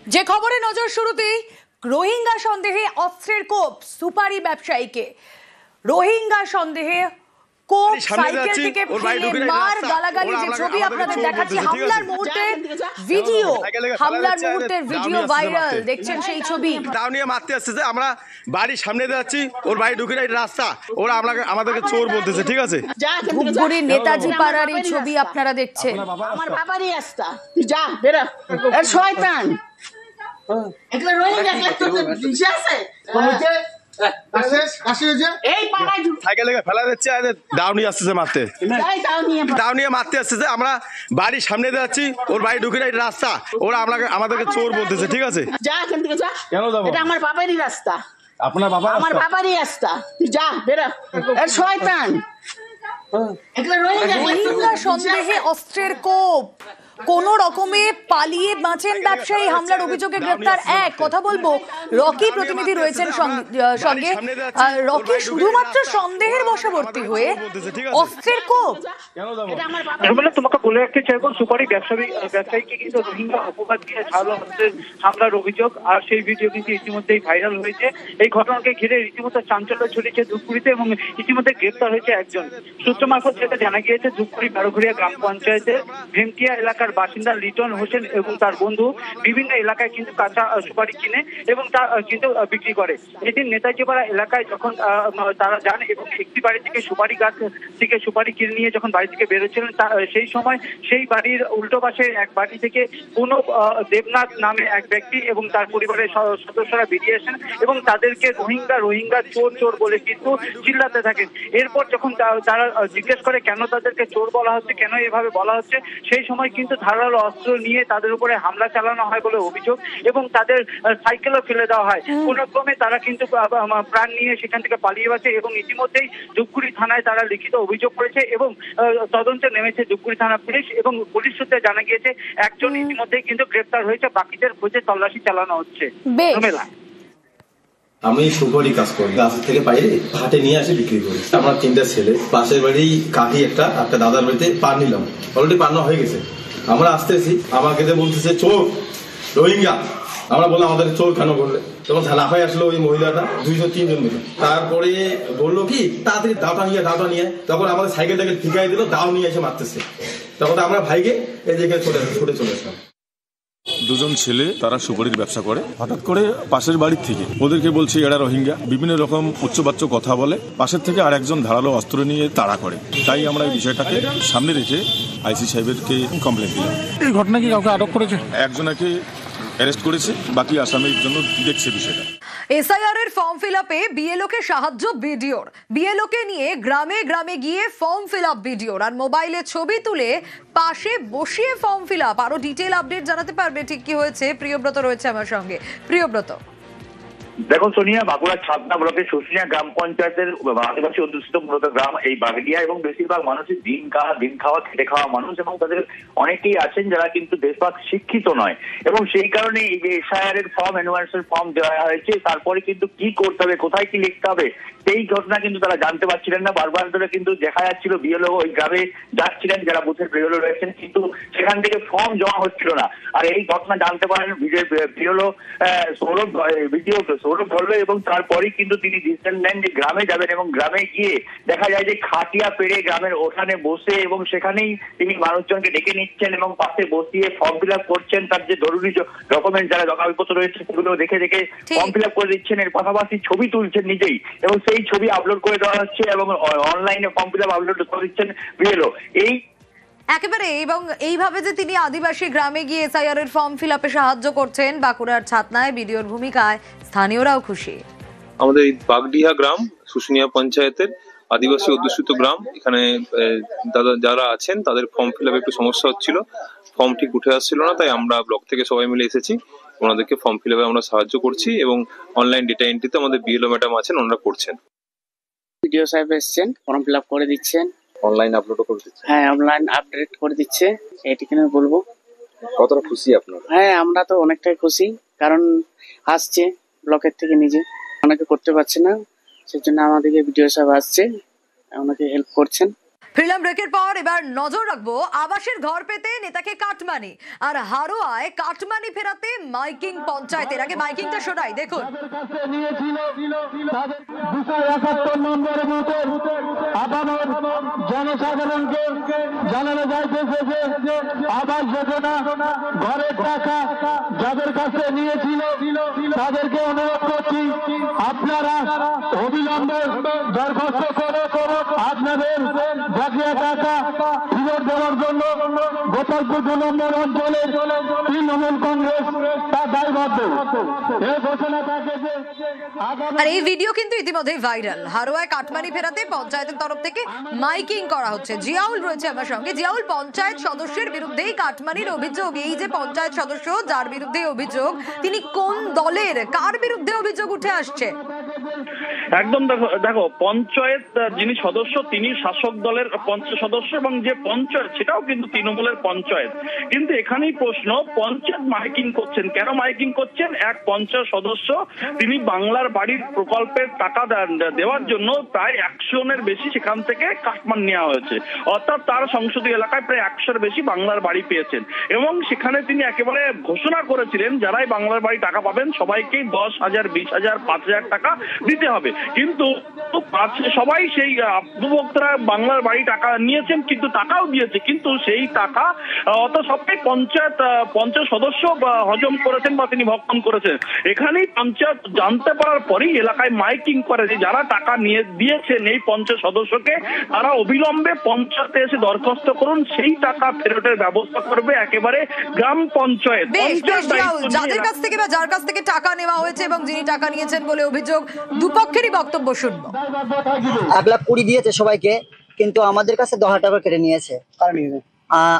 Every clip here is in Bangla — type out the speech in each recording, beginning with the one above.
যে খবরে নজর শুরুতেই রোহিঙ্গা সন্দেহে অস্ত্রের কোপ সুপারি ব্যবসায়ীকে। রোহিঙ্গা সন্দেহে কোপ সাইকেল থেকে ফেলে মার গালাগালি যে ছবি আপনাদের দেখাচ্ছি, হামলার মুহূর্তের ভিডিও, ভাইরাল দেখছেন সেই ছবি। দাও নিয়ে মারতে আসছে যে আমরা বাড়ির সামনে যাচ্ছি, ওর বাড়ি ঢুকে এই রাস্তা, ওরা আমাদেরকে চোর বলতেছে। ঠিক আছে, ধূপগুড়ির নেতাজি পাড়ার এই ছবি আপনারা দেখছেন। আমার বাবারই রাস্তা, তুই যা বেরো, এর শয়তান একলা রোহিঙ্গা একলা তো দিশে আছে দাও নিয়ে আসছে মারতে, দাও নিয়ে মারতে আসছে যে আমরা বাড়ির সামনে যাচ্ছি, ওর বাড়ি ঢুকে এই রাস্তা, ওরা আমাদেরকে চোর বলতেছে। ঠিক আছে, যা এখান থেকে যা, এটা আমার বাবারই রাস্তা, আপনার বাবা আমার বাবারই রাস্তা, তুই যা বেরো, এর শয়তান রোহিঙ্গা সন্দেহে অস্ত্রের কোপ, কোন রকমে পালিয়ে বাঁচেন ব্যবসায়ী, হামলার অভিযোগে গ্রেফতার এক। কথা বলবো, রকি প্রতিনিধি রয়েছেন সঙ্গে। রকি, শুধুমাত্র সন্দেহের বশবর্তী হয়ে অস্ত্রের কোপ। তোমাকে বলে রাখতে চাইবো, সুপারি ব্যবসায়ীকে কিন্তু রোহিঙ্গা অপবাদ দিয়ে ঝাড়ু হামলার অভিযোগ, আর সেই ভিডিও কিন্তু ইতিমধ্যেই ভাইরাল হয়েছে। এই ঘটনাকে ঘিরে রীতিমতো চাঞ্চল্য ছড়িয়েছে ধূপগুড়িতে এবং ইতিমধ্যে গ্রেফতার হয়েছে একজন। সূত্র মারফত যেটা জানা গিয়েছে, ধূপগুড়ি বারোঘরিয়া গ্রাম পঞ্চায়েতের ভেমটিয়া এলাকার বাসিন্দা লিটন হোসেন এবং তার বন্ধু বিভিন্ন এলাকায় কিন্তু কাঁচা সুপারি কিনে এবং তা কিন্তু বিক্রি করে। এদিন নেতাজিপাড়া এলাকায় যখন তারা যান এবং একটি বাড়ি থেকে সুপারি গাছ থেকে সুপারি কিনে নিয়ে যখন বাড়ি থেকে বেরোচ্ছিলেন, সেই সময় সেই বাড়ির উল্টো পাশে এক বাড়ি থেকে কোনো দেবনাথ নামে এক ব্যক্তি এবং তার পরিবারের সদস্যরা বেরিয়ে আসেন এবং তাদেরকে রোহিঙ্গা চোর বলে কিন্তু চিল্লাতে থাকেন। এরপর যখন তারা জিজ্ঞেস করে কেন তাদেরকে চোর বলা হচ্ছে, কেন এভাবে বলা হচ্ছে, সেই সময় কিন্তু ধারালো অস্ত্র নিয়ে তাদের উপরে হামলা চালানো হয় বলে অভিযোগ এবং তাদের সাইকেলও ফেলে দেওয়া হয়। কোন ক্রমে তারা কিন্তু প্রাণ নিয়ে সেখান থেকে পালিয়ে বাঁচে এবং ইতিমধ্যেই ধূপগুড়ি থানায় তারা লিখিত অভিযোগ করেছে এবং তদন্তে নেমেছে ধূপগুড়ি থানা পুলিশ এবং পুলিশ সূত্রে জানা গিয়েছে একজন ইতিমধ্যেই কিন্তু গ্রেফতার হয়েছে, বাকিদের খোঁজে তল্লাশি চালানো হচ্ছে। আমি সুপারি কাজ করি, গাছ থেকে পাইলে হাটে নিয়ে আসি বিক্রি করি। আমার তিনটা ছেলে, পাশের বাড়ি কাকি একটা দাদার বাড়িতে পার নিলাম, অলরেডি পার হয়ে গেছে। আমরা আসতেছি, আমাকে বলতেছে চোর রোহিঙ্গা। আমরা বললাম আমাদের চোর কেন করলে, তখন লাফাই আসলো ওই মহিলাটা 2-3 জন মিলে। তারপরে বললো কি তাড়াতাড়ি দাওটা নিয়ে, তখন আমাদের সাইকেলটাকে ঠিকাই দিল, দাও নিয়ে এসে মারতেছে। তখন আমরা ভাইকে এই জায়গায় ছুটে চলে আসলাম। দুজন ছেলে তারা সুপারির ব্যবসা করে, হঠাৎ করে পাশের বাড়ির থেকে ওদেরকে বলছে এরা রোহিঙ্গা, বিভিন্ন রকম উচ্চবাচ্য কথা বলে, পাশের থেকে আর একজন ধারালো অস্ত্র নিয়ে তাড়া করে। তাই আমরা এই বিষয়টাকে সামনে রেখে আইসি সাহেবকে কমপ্লেন দিলাম। এই ঘটনা কি কাউকে আটক করেছে? একজনকে অ্যারেস্ট করেছে, বাকি আসামির জন্য দেখছে বিষয়টা। এসআইআর এর ফর্ম ফিল আপে বিএলও কে সাহায্য বিডিওর, বিএলও কে নিয়ে গ্রামে গ্রামে গিয়ে ফর্ম ফিল আপ বিডিওর, আর মোবাইলে ছবি তুলে পাশে বসিয়ে ফর্ম ফিল আপ। আরো ডিটেইল আপডেট জানাতে পারবে ঠিক কি হয়েছে, প্রিয়ব্রত রয়েছে আমার সঙ্গে। প্রিয়ব্রত, দেখো সোনিয়া, বাঁকুড়ার ছাতনা ব্লকের শুশুনিয়া গ্রাম পঞ্চায়েতের আদিবাসী অধ্যুষিত মূলত গ্রাম এই বাগডিয়া এবং বেশিরভাগ মানুষই দিন খাওয়া খেটে খাওয়া মানুষ এবং তাদের অনেকেই আছেন যারা কিন্তু দেশভাগ শিক্ষিত নয় এবং সেই কারণে এই যে এসআইআর এর ফর্ম, এনওয়ার্সের ফর্ম দেওয়া হয়েছে, তারপরে কিন্তু কি করতে হবে, কোথায় কি লিখতে হবে সেই ঘটনা কিন্তু তারা জানতে পারছিলেন না। বারবার ধরে কিন্তু দেখা যাচ্ছিল বিএলও ওই গ্রামে যাচ্ছিলেন, যারা বুথের বিএলও রয়েছেন, কিন্তু সেখান থেকে ফর্ম জমা হচ্ছিল না। আর এই ঘটনা জানতে পারেন বিএলও সৌরভ ধরলো এবং তারপরেই কিন্তু তিনি ডিসিশন নেন যে গ্রামে যাবেন এবং গ্রামে গিয়ে দেখা যায় যে খাটিয়া পেড়ে গ্রামের ওখানে বসে এবং সেখানেই তিনি মানুষজনকে ডেকে নিচ্ছেন এবং পাশে বসিয়ে ফর্ম ফিল আপ করছেন। তার যে জরুরি ডকুমেন্ট যারা কাগজপত্র রয়েছে সেগুলো দেখে ফর্ম ফিল আপ করে দিচ্ছেন, এর পাশাপাশি ছবি তুলছেন নিজেই এবং সেই ছবি আপলোড করে দেওয়া হচ্ছে এবং অনলাইনে ফর্ম ফিল আপ আপলোড করে দিচ্ছেন বিএলও। এই একেবারে এবং এইভাবে যে তিনি আদিবাসী গ্রামে গিয়ে এসআইআর এর ফর্ম ফিল আপে সাহায্য করছেন, বাঁকুড়ার ছাতনায় বিডিওর ভূমিকায় স্থানীয়রাও খুশি। আমাদের এই বাগডিহা গ্রাম শুশুনিয়া পঞ্চায়েতের আদিবাসী অধ্যুষিত গ্রাম, এখানে দাদা যারা আছেন তাদের ফর্ম ফিল আপে একটু সমস্যা হচ্ছিল, ফর্ম ঠিক উঠে আসছিল না, তাই আমরা ব্লক থেকে সবাই মিলে এসেছি, ওনাদেরকে ফর্ম ফিল আপে আমরা সাহায্য করছি এবং অনলাইন ডেটা এন্ট্রিতে আমাদের বিএলও ম্যাডাম আছেন, ওনারা করছেন। ভিডিও সাহেব এসেছেন, ফর্ম ফিল আপ করে দিচ্ছেন, অনলাইন আপলোডও করে দিচ্ছেন। হ্যাঁ, অনলাইন আপডেট করে দিচ্ছে, এটিখানে বলবো। কতটা খুশি আপনারা? হ্যাঁ, আমরা তো অনেকটাই খুশি, কারণ আসছে ব্লকের থেকে, নিজে অনেকে করতে পারছে না, সেজন্য আমাদেরকে ভিডিও সাহেব আসছে, ওনাকে হেল্প করছেন। ফিরলাম ব্রেকের পর এবার নজর রাখবো আবাসের ঘর পেতে নেতাকে কাটমানি আর হারোয়ায় কাটমানি ফেরাতে মাইকিং পঞ্চায়েতের। আগে মাইকিংটা শোনাই, দেখুন। জনসাধারণকে জানানো যাইতেছে যে আবাস যোজনা ঘরের টাকা যাদের কাছে নিয়েছিল তাদেরকে অনুরোধ করছি, আপনারা অবিলম্বে দরখাস্ত করে আপনাদের বকেয়া টাকা ফেরত দেওয়ার জন্য গোপালপুর 2 নম্বর অঞ্চলের তৃণমূল কংগ্রেস তার দায়বদ্ধ। এই ঘোষণা থাকে যে আর এই ভিডিও কিন্তু ইতিমধ্যেই ভাইরাল। হারোয়ায় কাটমানি ফেরাতে পঞ্চায়েতের তরফ থেকে মাইকিং করা হচ্ছে। জিয়াউল রয়েছে আমার সঙ্গে। জিয়াউল, পঞ্চায়েত সদস্যের বিরুদ্ধেই কাটমানির অভিযোগ। এই যে পঞ্চায়েত সদস্য যার বিরুদ্ধে অভিযোগ, তিনি কোন দলের, কার বিরুদ্ধে অভিযোগ উঠে আসছে? একদম দেখো পঞ্চায়েত যিনি সদস্য তিনি শাসক দলের সদস্য এবং যে পঞ্চায়েত সেটাও কিন্তু তৃণমূলের পঞ্চায়েত। কিন্তু এখানেই প্রশ্ন, পঞ্চায়েত মাইকিং করছেন কেন? মাইকিং করছেন এক পঞ্চায়েত সদস্য, তিনি বাংলার বাড়ির প্রকল্পের টাকা দেওয়ার জন্য প্রায় 100 জনের বেশি সেখান থেকে কাটমান নেওয়া হয়েছে। অর্থাৎ তার সংসদীয় এলাকায় প্রায় 100-এর বেশি বাংলার বাড়ি পেয়েছেন এবং সেখানে তিনি একেবারে ঘোষণা করেছিলেন যারাই বাংলার বাড়ি টাকা পাবেন সবাইকেই 10,000, 20,000, 5,000 টাকা দিতে হবে। কিন্তু সবাই সেই উপভোক্তারা বাংলার বাড়ি টাকা নিয়েছেন, কিন্তু টাকাও দিয়েছে, কিন্তু সেই টাকা অত সবটাই পঞ্চায়েত সদস্য হজম করেছেন বা তিনি ভক্ষণ করেছেন। এখানেই পঞ্চায়েত জানতে পারার পরেই এলাকায় মাইকিং করে যে যারা টাকা নিয়ে দিয়েছেন এই পঞ্চায়েত সদস্যকে তারা অবিলম্বে পঞ্চায়েতে এসে দরখাস্ত করুন, সেই টাকা ফেরতের ব্যবস্থা করবে একেবারে গ্রাম পঞ্চায়েত। যাদের কাছ থেকে বা যার কাছ থেকে টাকা নেওয়া হয়েছে এবং যিনি টাকা নিয়েছেন বলে অভিযোগ, দুপক্ষেরই বক্তব্য শুনবো। 1,20,000 দিয়েছে সবাইকে, কিন্তু আমাদের কাছে 10,000 টাকা কেটে নিয়েছে।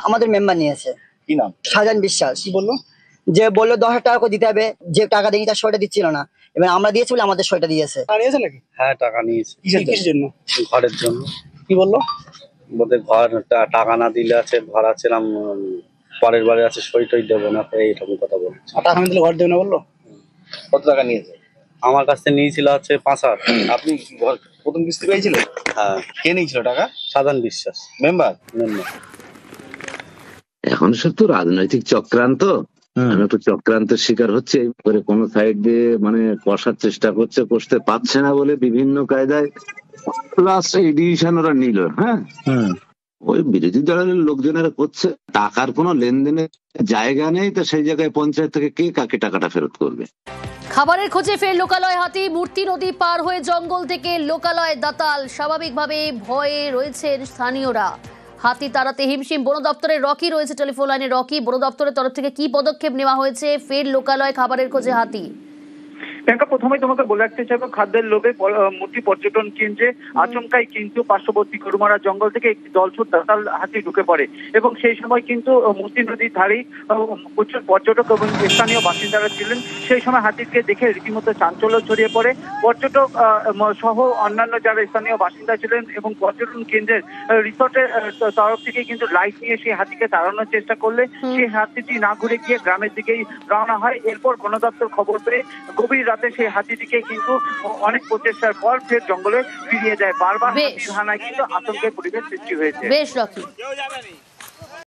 আমাদের মেম্বার নিয়েছে। কি নাম? শাহজাহান বিশ্বাস। কি বললো? যে বললো 10,000 টাকা করে দিতে হবে, যে টাকা দেয়নি তার 100টা দিচ্ছিল না, এবার আমরা দিয়েছি বলে আমাদের 100টা দিয়েছে। হ্যাঁ, টাকা নিয়েছে। কিসের জন্য? ঘরের জন্য। কি বললো? বলতে ঘর টাকা না দিলে আছে, ঘর আছিলাম পরের বারে আছে, সই টই দেবো না, এইরকম কথা বলছে। টাকা না দিলে ঘর দেবে না বললো? কত টাকা নিয়েছে? আমার কাছ থেকে নিয়েছিল হচ্ছে 5,000। আপনি ঘর প্রথম কিস্তি পেয়েছিলেন? হ্যাঁ। কে নিয়েছিল টাকা? শাহজাহান বিশ্বাস, মেম্বার। এখন সব তো রাজনৈতিক চক্রান্ত, একটা চক্রান্তের শিকার হচ্ছে। করে কোন সাইড দিয়ে মানে কষার চেষ্টা করছে, কষতে পারছে না বলে বিভিন্ন কায়দায় লাস্ট এই ডিসিশন ওরা নিল। হ্যাঁ, ওই বিরোধী দলের লোকজনেরা করছে, টাকার কোনো লেনদেনের জায়গা নেই, তো সেই জায়গায় পঞ্চায়েত থেকে কে কাকে টাকাটা ফেরত করবে? খাবারের খোঁজে ফের লোকালয় হাতি। মূর্তি নদী পার হয়ে জঙ্গল থেকে লোকালয় দাতাল। স্বাভাবিকভাবে ভয়ে রয়েছেন স্থানীয়রা। হাতি তাড়াতে হিমশিম বন দপ্তরের। রকি রয়েছে টেলিফোন লাইনে। রকি, বন দপ্তরের তরফ থেকে কি পদক্ষেপ নেওয়া হয়েছে ফের লোকালয় খাবারের খোঁজে হাতি? প্রথমে তোমাকে বলে রাখতে চাইবো, খাদ্যের লোভে মূর্তি পর্যটন কেন্দ্রে আচমকাই কিন্তু পার্শ্ববর্তী গরুমারা জঙ্গল থেকে একটি দলছুট দাতাল হাতি ঢুকে পড়ে এবং সেই সময় কিন্তু মূর্তি নদীর ধারেই প্রচুর পর্যটক এবং স্থানীয় বাসিন্দারা ছিলেন। সেই সময় হাতিকে দেখে রীতিমতো চাঞ্চল্য ছড়িয়ে পড়ে। পর্যটক সহ অন্যান্য যারা স্থানীয় বাসিন্দা ছিলেন এবং পর্যটন কেন্দ্রের রিসোর্টের তরফ থেকে কিন্তু লাইট নিয়ে সেই হাতিকে তাড়ানোর চেষ্টা করলে সেই হাতিটি না ঘুরে গিয়ে গ্রামের দিকেই রওনা হয়। এরপর বন দপ্তর খবর পেয়ে গভীর রাতে সেই হাতিটিকে কিন্তু অনেক প্রচেষ্টার পর ফের জঙ্গলে ফিরিয়ে যায়। বারবার হাতির হানায় কিন্তু আতঙ্কের পরিবেশ সৃষ্টি হয়েছে। বেশ রকি।